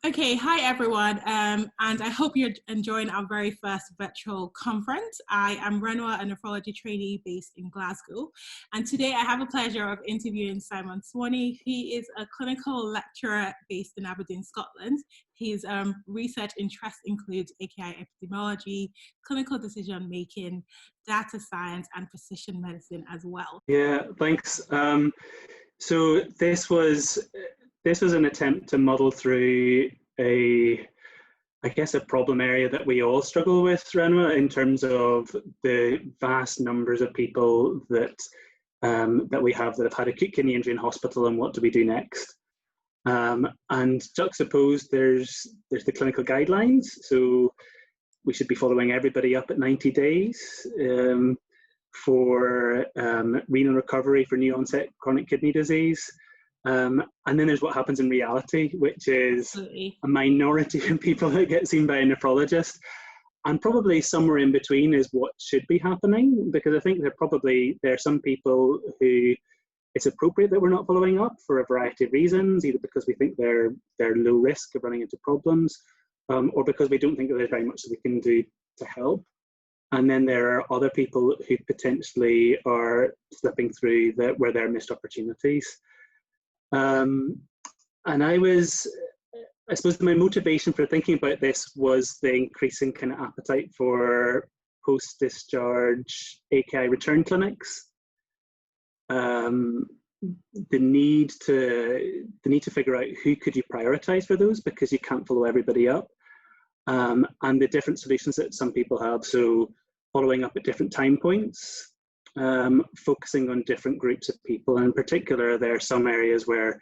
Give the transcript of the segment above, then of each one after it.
Okay, hi everyone, and I hope you're enjoying our very first virtual conference. I am Renua, a nephrology trainee based in Glasgow, and today I have the pleasure of interviewing Simon Sawhney. He is a clinical lecturer based in Aberdeen, Scotland. His research interests include AKI epidemiology, clinical decision making, data science, and precision medicine as well. Yeah, thanks. So this was an attempt to muddle through a problem area that we all struggle with, Renwa, in terms of the vast numbers of people that we have that have had acute kidney injury in hospital, and what do we do next? And juxtaposed, there's the clinical guidelines. So we should be following everybody up at 90 days for renal recovery for new onset chronic kidney disease. And then there's what happens in reality, which is a minority of people that get seen by a nephrologist. And probably somewhere in between is what should be happening, because I think there are some people who it's appropriate that we're not following up for a variety of reasons, either because we think they're low risk of running into problems, or because we don't think that there's very much that we can do to help. And then there are other people who potentially are slipping through where there are missed opportunities. And I suppose my motivation for thinking about this was the increasing kind of appetite for post-discharge AKI return clinics. The need to figure out who could you prioritize for those, because you can't follow everybody up, and the different solutions that some people have. So following up at different time points, focusing on different groups of people. And in particular, there are some areas where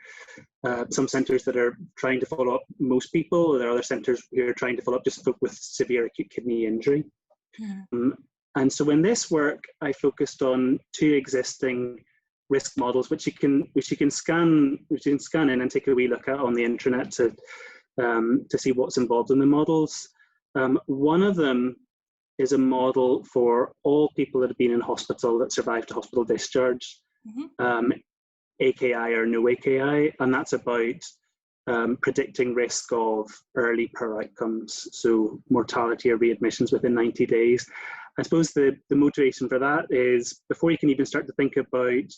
some centres that are trying to follow up most people, or there are other centres who are trying to follow up just with severe acute kidney injury. And so in this work, I focused on two existing risk models, which you can scan in and take a wee look at on the internet to see what's involved in the models. One of them is a model for all people that have been in hospital that survived a hospital discharge, AKI or no AKI, and that's about predicting risk of early poor outcomes, so mortality or readmissions within 90 days. I suppose the motivation for that is, before you can even start to think about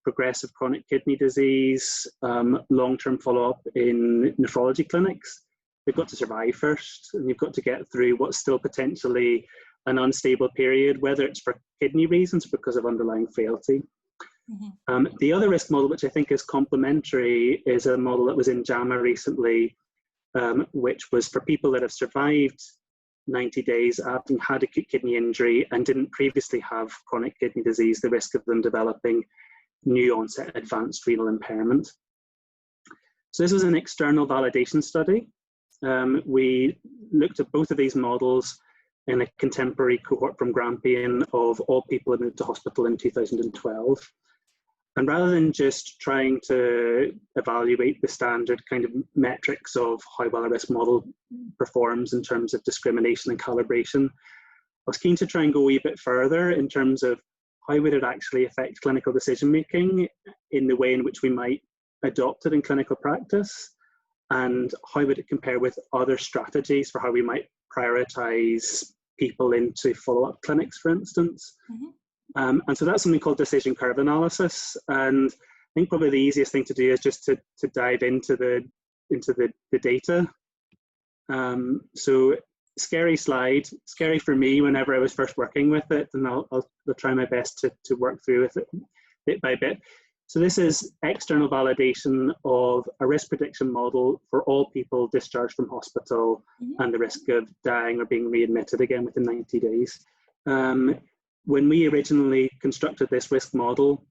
progressive chronic kidney disease, long-term follow-up in nephrology clinics, they've got to survive first, and you've got to get through what's still potentially an unstable period, whether it's for kidney reasons or because of underlying frailty. The other risk model, which I think is complementary, is a model that was in JAMA recently, which was for people that have survived 90 days after had acute kidney injury and didn't previously have chronic kidney disease, the risk of them developing new onset advanced renal impairment. So this was an external validation study. We looked at both of these models in a contemporary cohort from Grampian of all people who moved to hospital in 2012. And rather than just trying to evaluate the standard kind of metrics of how well a risk model performs in terms of discrimination and calibration, I was keen to try and go a wee bit further in terms of how would it actually affect clinical decision making in the way in which we might adopt it in clinical practice, and how would it compare with other strategies for how we might prioritize people into follow-up clinics, for instance. And so that's something called decision curve analysis. And I think probably the easiest thing to do is just to dive into the data. So scary slide, scary for me whenever I was first working with it, and I'll try my best to work through with it bit by bit. So this is external validation of a risk prediction model for all people discharged from hospital and the risk of dying or being readmitted again within 90 days. When we originally constructed this risk model,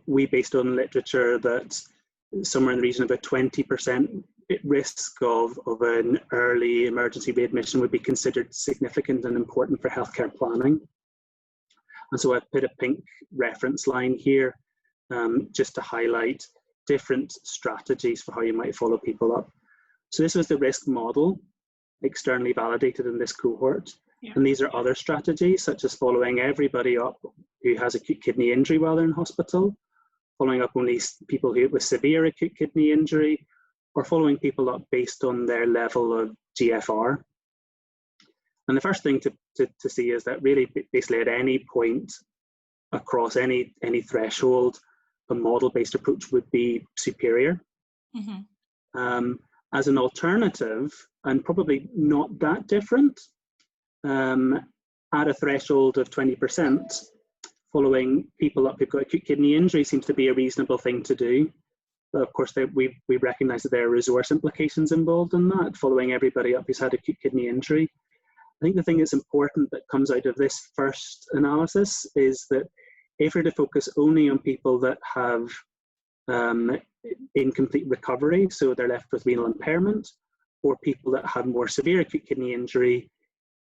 we based on literature that somewhere in the region of a 20% risk of an early emergency readmission would be considered significant and important for healthcare planning. And so I put a pink reference line here just to highlight different strategies for how you might follow people up. So this was the risk model, externally validated in this cohort. And these are other strategies, such as following everybody up who has acute kidney injury while they're in hospital, following up only people with severe acute kidney injury, or following people up based on their level of GFR. And the first thing to see is that really basically at any point across any threshold, a model-based approach would be superior. Mm-hmm. As an alternative, and probably not that different, at a threshold of 20%, following people up who've got acute kidney injury seems to be a reasonable thing to do. But of course, we recognise that there are resource implications involved in that, following everybody up who's had acute kidney injury. I think the thing that's important that comes out of this first analysis is that if we're to focus only on people that have incomplete recovery, so they're left with renal impairment, or people that have more severe acute kidney injury,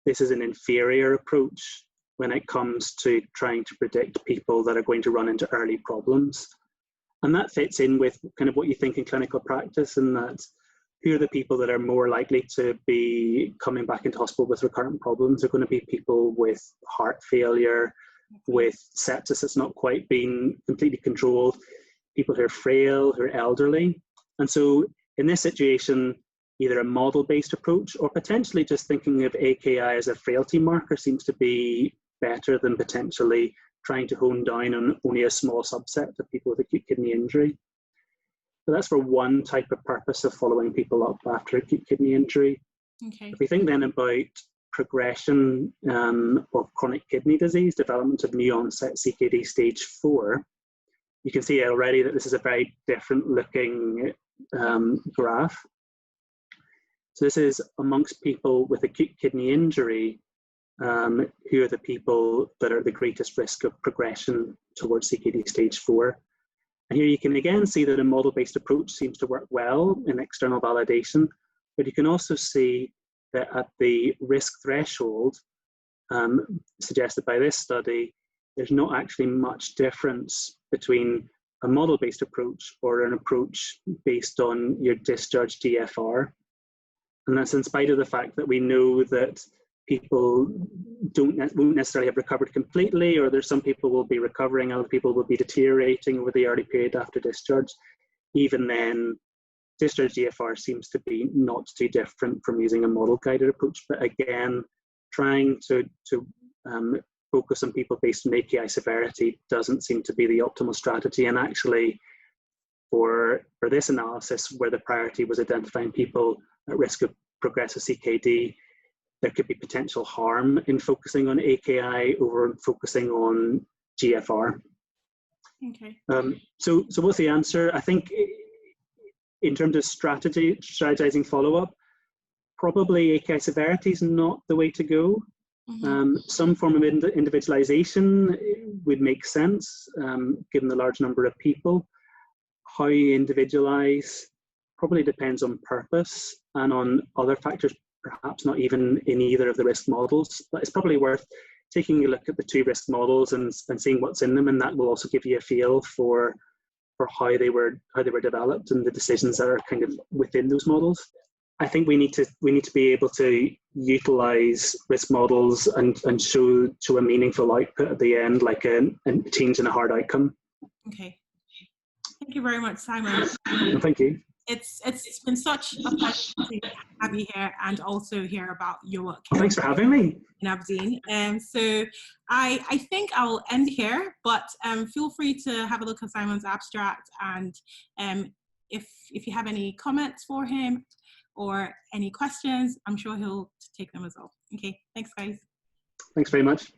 this is an inferior approach when it comes to trying to predict people that are going to run into early problems. And that fits in with kind of what you think in clinical practice, and that who are the people that are more likely to be coming back into hospital with recurrent problems are going to be people with heart failure, with sepsis that's not quite been completely controlled, people who are frail, who are elderly. And so in this situation, either a model-based approach or potentially just thinking of AKI as a frailty marker seems to be better than potentially trying to hone down on only a small subset of people with acute kidney injury. So that's for one type of purpose of following people up after acute kidney injury. Okay. If we think then about progression of chronic kidney disease, development of new onset CKD stage 4, you can see already that this is a very different looking graph. So this is amongst people with acute kidney injury, who are the people that are at the greatest risk of progression towards CKD stage 4. And here you can again see that a model-based approach seems to work well in external validation, but you can also see that at the risk threshold suggested by this study, there's not actually much difference between a model-based approach or an approach based on your discharge GFR. And that's in spite of the fact that we know that people won't necessarily have recovered completely, or there's some people will be recovering, other people will be deteriorating over the early period after discharge. Even then, discharge GFR seems to be not too different from using a model-guided approach. But again, trying to focus on people based on AKI severity doesn't seem to be the optimal strategy. And actually, for this analysis, where the priority was identifying people at risk of progressive CKD, there could be potential harm in focusing on AKI over focusing on GFR. Okay. So what's the answer? I think in terms of strategizing follow-up, probably AKI severity is not the way to go. Mm-hmm. Some form of individualization would make sense, given the large number of people. How you individualize probably depends on purpose and on other factors, perhaps not even in either of the risk models, but it's probably worth taking a look at the two risk models and seeing what's in them, and that will also give you a feel for how they were developed and the decisions that are kind of within those models. I think we need to be able to utilize risk models and show a meaningful output at the end, like a change in a hard outcome. Okay. Thank you very much, Simon. Well, thank you. It's been such a pleasure to have you here and also hear about your work. Well, thanks for having me. In Aberdeen. So I think I'll end here, but feel free to have a look at Simon's abstract, and if you have any comments for him or any questions, I'm sure he'll take them as well. Okay, thanks guys. Thanks very much.